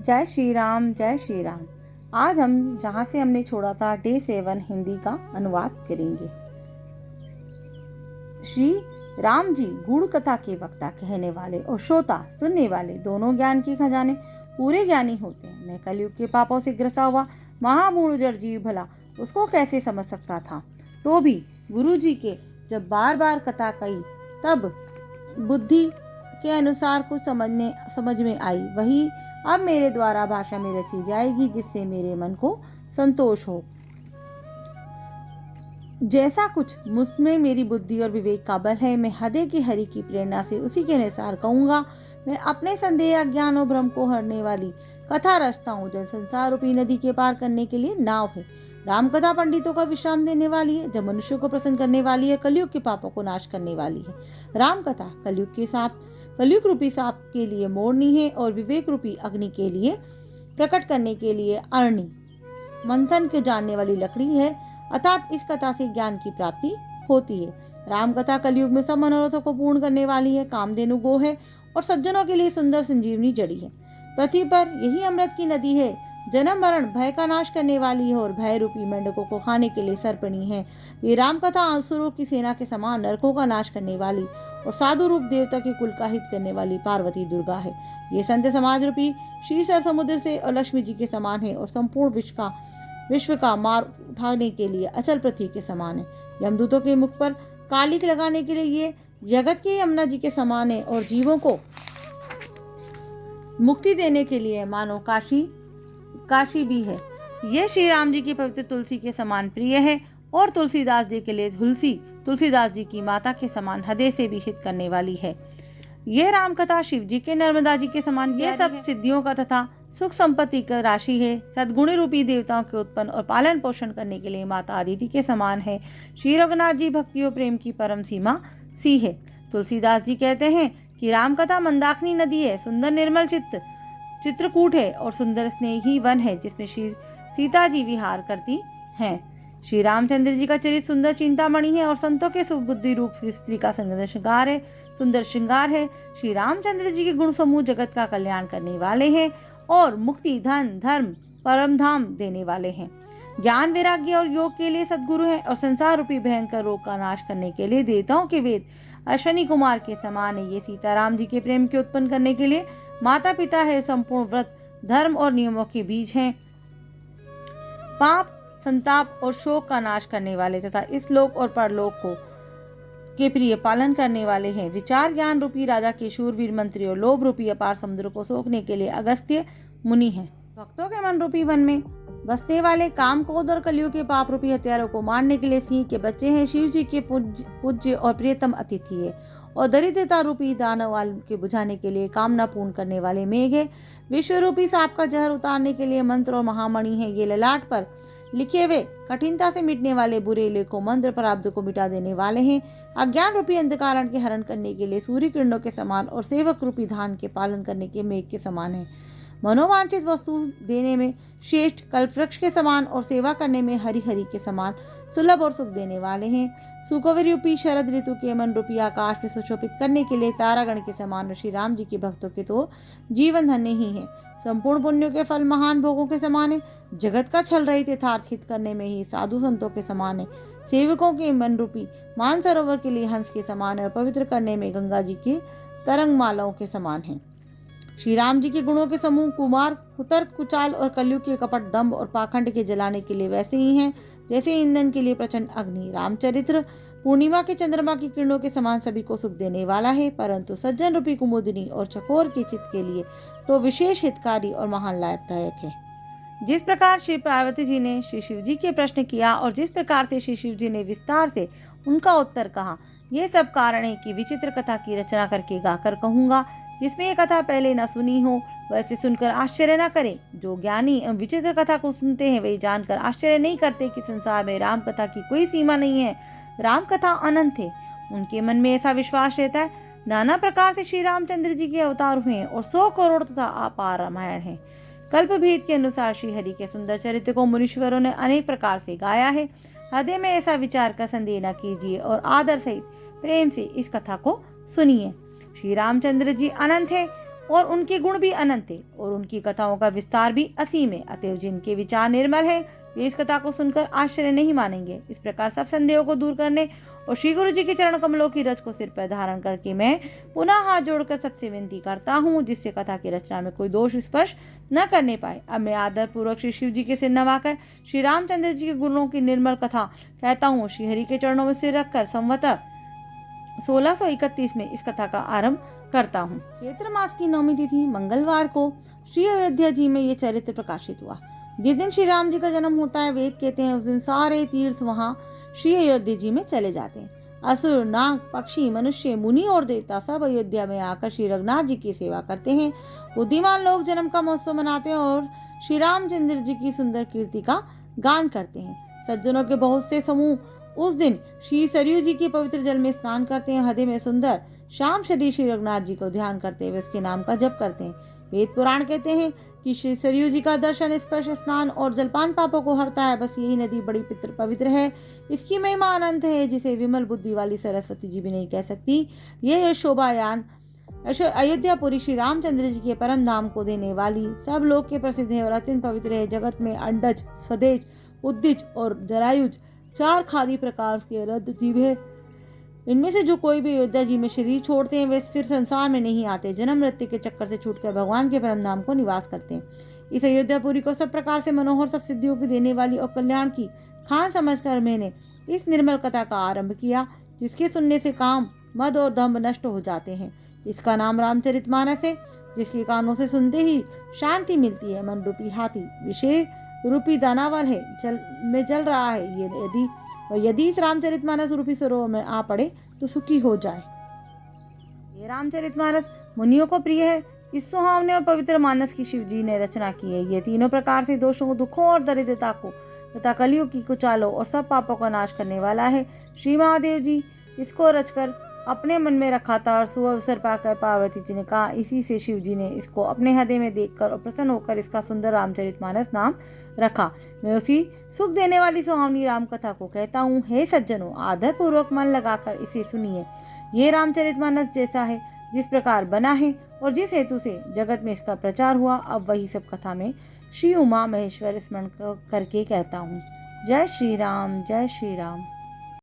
जय श्री राम, जय श्री राम। आज हम जहाँ से हमने छोड़ा था डे 7 हिंदी का अनुवाद करेंगे। श्री राम जी गूढ़ कथा के वक्ता, कहने वाले और श्रोता सुनने वाले दोनों ज्ञान के खजाने पूरे ज्ञानी होते हैं। मैं कलयुग के पापों से ग्रसा हुआ महामूढ़ जड़ जीव भला उसको कैसे समझ सकता था। तो भी गुरु जी के जब बार बार कथा कही तब बुद्धि के अनुसार कुछ समझ में आई, वही अब मेरे द्वारा भाषा में रची जाएगी, जिससे मेरे मन को संतोष हो। जैसा कुछ मुझमें मेरी बुद्धि और विवेक का बल है, मैं हृदय की हरि की प्रेरणा से उसी के अनुसार कहूँगा। मैं अपने संदेह, अज्ञान और भ्रम को हरने वाली कथा रचता हूँ। जल संसार रूपी नदी के पार करने के लिए नाव है। राम कथा पंडितों का विश्राम देने वाली है, जब मनुष्य को प्रसन्न करने वाली है, कलयुग के पापों को नाश करने वाली है। राम कथा कलयुग रूपी सांप के लिए मोरनी है और विवेक रूपी अग्नि के लिए प्रकट करने के लिए अरणी मंथन के जानने वाली लकड़ी है। अर्थात इस कथा से ज्ञान की प्राप्ति होती है। राम कथा कलयुग में सब मनोरथों को पूर्ण करने वाली है। कामधेनु गो है और सज्जनों के लिए सुंदर संजीवनी जड़ी है। पृथ्वी पर यही अमृत की नदी है। जन्म मरण भय का नाश करने वाली है और भय रूपी मेंढकों को खाने के लिए सर्पणी है। ये राम कथा असुरों की सेना के समान नरकों का नाश करने वाली और साधु रूप देवता के कुल का हित करने वाली पार्वती दुर्गा है। ये संत समाज रूपी श्री सर समुद्र से और लक्ष्मी जी के समान है और संपूर्ण विश्व का मार उठाने के लिए अचल पृथ्वी के समान है। यमदूतों के मुख पर कालिक लगाने के लिए ये जगत के यमुना जी के समान है और जीवों को मुक्ति देने के लिए मानो काशी भी है। यह श्री राम जी की पवित्र तुलसी के समान प्रिय है और तुलसीदास जी के लिए तुलसीदास जी की माता के समान हृदय से भी हित करने वाली है। यह राम कथा शिव जी के नर्मदा जी के समान यह सब सिद्धियों का तथा सुख संपत्ति का राशि है। सद्गुणी रूपी देवताओं के उत्पन्न और पालन पोषण करने के लिए माता आदिति के समान है। श्री रघुनाथ जी भक्ति और प्रेम की परम सीमा सी है। तुलसीदास जी कहते हैं कि राम कथा मंदाकिनी नदी है, सुंदर निर्मल चित्रकूट है और सुंदर स्नेही वन है, जिसमें श्री सीता जी विहार करती हैं। श्री रामचंद्र जी का चरित्र सुंदर चिंतामणि है और संतों के सुबुद्धि रूप स्त्री का सुंदर श्रृंगार है। श्री रामचंद्र जी के गुण समूह जगत का कल्याण करने वाले हैं और मुक्ति, धन, धर्म, परम धाम देने वाले हैं। ज्ञान, वैराग्य और योग के लिए सद्गुरु हैं और संसार रूपी भयंकर रोग का नाश करने के लिए देवताओं के वेद अश्वनी कुमार के समान है। ये सीताराम जी के प्रेम के उत्पन्न करने के लिए माता पिता है। संपूर्ण व्रत, धर्म और नियमों के बीज हैं। पाप, संताप और शोक का नाश करने वाले तथा इस लोक और परलोक के प्रिय पालन करने वाले हैं। विचार ज्ञान रूपी राजा के शूरवीर मंत्री और लोभ रूपी अपार समुद्र को सोखने के लिए अगस्त्य मुनि हैं। भक्तों के मन रूपी वन में बसने वाले काम, क्रोध और कलयुग के पाप रूपी हथियारों को मारने के लिए सिंह के बच्चे हैं। शिव जी के पूज्य और प्रियतम अतिथि है और दरिद्रता रूपी दानव के बुझाने के लिए कामना पूर्ण करने वाले मेघ है। विश्व रूपी सांप का जहर उतारने के लिए मंत्र और महामणि है। ये ललाट पर लिखे हुए कठिनता से मिटने वाले बुरे लेखों मंत्र प्रारब्ध को मिटा देने वाले हैं। अज्ञान रूपी अंधकार के हरण करने के लिए सूर्य किरणों के समान और सेवक रूपी धान के पालन करने के मेघ के समान है। मनोवांछित वस्तु देने में श्रेष्ठ कल्पवृक्ष के समान और सेवा करने में हरि के समान सुलभ और सुख देने वाले हैं। सुकवि रूपी शरद ऋतु के मन रूपी आकाश में सुशोभित करने के लिए तारागण के समान श्री राम जी के भक्तों के तो जीवन धन्य ही है। संपूर्ण पुण्यों के फल महान भोगों के समान है। जगत का छल रहित यथार्थ हित करने में ही साधु संतों के समान है। सेवकों के मन रूपी मान सरोवर के लिए हंस के समान है और पवित्र करने में गंगा जी के तरंग मालाओं के समान है। श्री राम जी के गुणों के समूह कुमार, कुतर्क, कुचाल और कलयुग के कपट, दंभ और पाखंड के जलाने के लिए वैसे ही हैं जैसे ईंधन के लिए प्रचंड अग्नि। रामचरित्र पूर्णिमा के चंद्रमा की किरणों के समान सभी को सुख देने वाला है, परंतु सज्जन रूपी कुमुदिनी और चकोर के चित्त के लिए तो विशेष हितकारी और महान लाभदायक है। जिस प्रकार श्री पार्वती जी ने श्री शिव जी के प्रश्न किया और जिस प्रकार से श्री शिव जी ने विस्तार से उनका उत्तर कहा, यह सब कारण है कि विचित्र कथा की रचना करके गाकर कहूँगा। जिसमें ये कथा पहले न सुनी हो वैसे सुनकर आश्चर्य न करें। जो ज्ञानी एवं विचित्र कथा को सुनते हैं वे जानकर आश्चर्य नहीं करते कि संसार में राम कथा की कोई सीमा नहीं है। राम कथा अनंत है। उनके मन में ऐसा विश्वास रहता है। नाना प्रकार से श्री रामचंद्र जी के अवतार हुए हैं और 100 करोड़ तथा अपार रामायण है। कल्प भेद के अनुसार श्री हरि के सुंदर चरित्र को मुनीश्वरों ने अनेक प्रकार से गाया है। हृदय में ऐसा विचार का संदेह न कीजिए और आदर सहित प्रेम से इस कथा को सुनिए। श्री रामचंद्र जी अनंत है और उनके गुण भी अनंत है और उनकी कथाओं का विस्तार भी असीम है। अतएव जिनके विचार निर्मल है वे इस कथा को सुनकर आश्चर्य नहीं मानेंगे। इस प्रकार सब संदेहों को दूर करने और श्री गुरु जी के चरण कमलों की रज को सिर पर धारण करके मैं पुनः हाथ जोड़कर सबसे विनती करता हूँ, जिससे कथा की रचना में कोई दोष स्पर्श न करने पाए। अब मैं आदर पूर्वक श्री शिव जी के सिर नवाकर श्री रामचंद्र जी के गुणों की निर्मल कथा कहता हूँ। श्री हरि के चरणों में सिर रखकर संवत 1631 में इस कथा का आरंभ करता हूँ। चैत्र मास की नौमी तिथि मंगलवार को श्री अयोध्या जी में ये चरित्र प्रकाशित हुआ। जिस दिन श्री राम जी का जन्म होता है, वेद कहते हैं उस दिन सारे तीर्थ वहाँ श्री अयोध्या जी में चले जाते हैं। असुर, नाग, पक्षी, मनुष्य, मुनि और देवता सब अयोध्या में आकर श्री रघुनाथ जी की सेवा करते हैं। बुद्धिमान लोग जन्म का महोत्सव मनाते हैं और श्री रामचंद्र जी की सुंदर कीर्ति का गान करते हैं। सज्जनों के बहुत से समूह उस दिन श्री सरयू जी के पवित्र जल में स्नान करते हैं। हृदय में सुंदर श्याम शरीर श्री रघुनाथ जी को ध्यान करते हुए उसके नाम का जप करते हैं। वेद पुराण कहते हैं कि श्री सरयू जी का दर्शन, स्पर्श, स्नान और जलपान पापों को हरता है। बस यही नदी बड़ी पवित्र है। इसकी महिमा अनंत है, जिसे विमल बुद्धि वाली सरस्वती जी भी नहीं कह सकती। यह शोभायान अयोध्यापुरी श्री रामचंद्र जी के परम धाम को देने वाली सब लोग के प्रसिद्ध है और अत्यंत पवित्र है। जगत में अंडज, स्वदेश, उद्दिज और जरायुज 4 खाली प्रकार के रद्द जीव है। इनमें से जो कोई भी अयोध्या जी में शरीर छोड़ते हैं वे फिर संसार में नहीं आते, जन्म मृत्यु के चक्कर से छूटकर भगवान के परम धाम को निवास करते हैं। इस अयोध्यापुरी को सब प्रकार से मनोहर, सब सिद्धियों की देने वाली और कल्याण की खान समझकर मैंने इस निर्मल कथा का आरंभ किया, जिसके सुनने से काम, मद और दम्भ नष्ट हो जाते हैं। इसका नाम रामचरितमानस है, जिसके कानों से सुनते ही शांति मिलती है। मन रूपी हाथी विषय रूपी दानावल है, जल रहा है। यदि इस रामचरितमानस रूपी सरोवर में आ पड़े तो सुखी हो जाए। ये रामचरितमानस मुनियों को प्रिय है। इस सुहावने और पवित्र मानस की शिव जी ने रचना की है। ये तीनों प्रकार से दोषों, दुखों और दरिद्रता को तथा कलियुग की कुचालों और सब पापों का नाश करने वाला है। श्री महादेव जी इसको रचकर अपने मन में रखा था और सुअवसर पाकर पार्वती जी ने कहा, इसी से शिव जी ने इसको अपने हृदय में देखकर और प्रसन्न होकर इसका सुंदर रामचरितमानस नाम रखा। मैं उसी सुख देने वाली सुहावनी राम कथा को कहता हूँ। हे सज्जनों, आदर पूर्वक मन लगाकर इसे सुनिए। ये रामचरितमानस जैसा है जिस प्रकार बना है और जिस हेतु से जगत में इसका प्रचार हुआ, अब वही सब कथा में श्री उमा महेश्वर स्मरण करके कहता हूँ। जय श्री राम, जय श्री राम।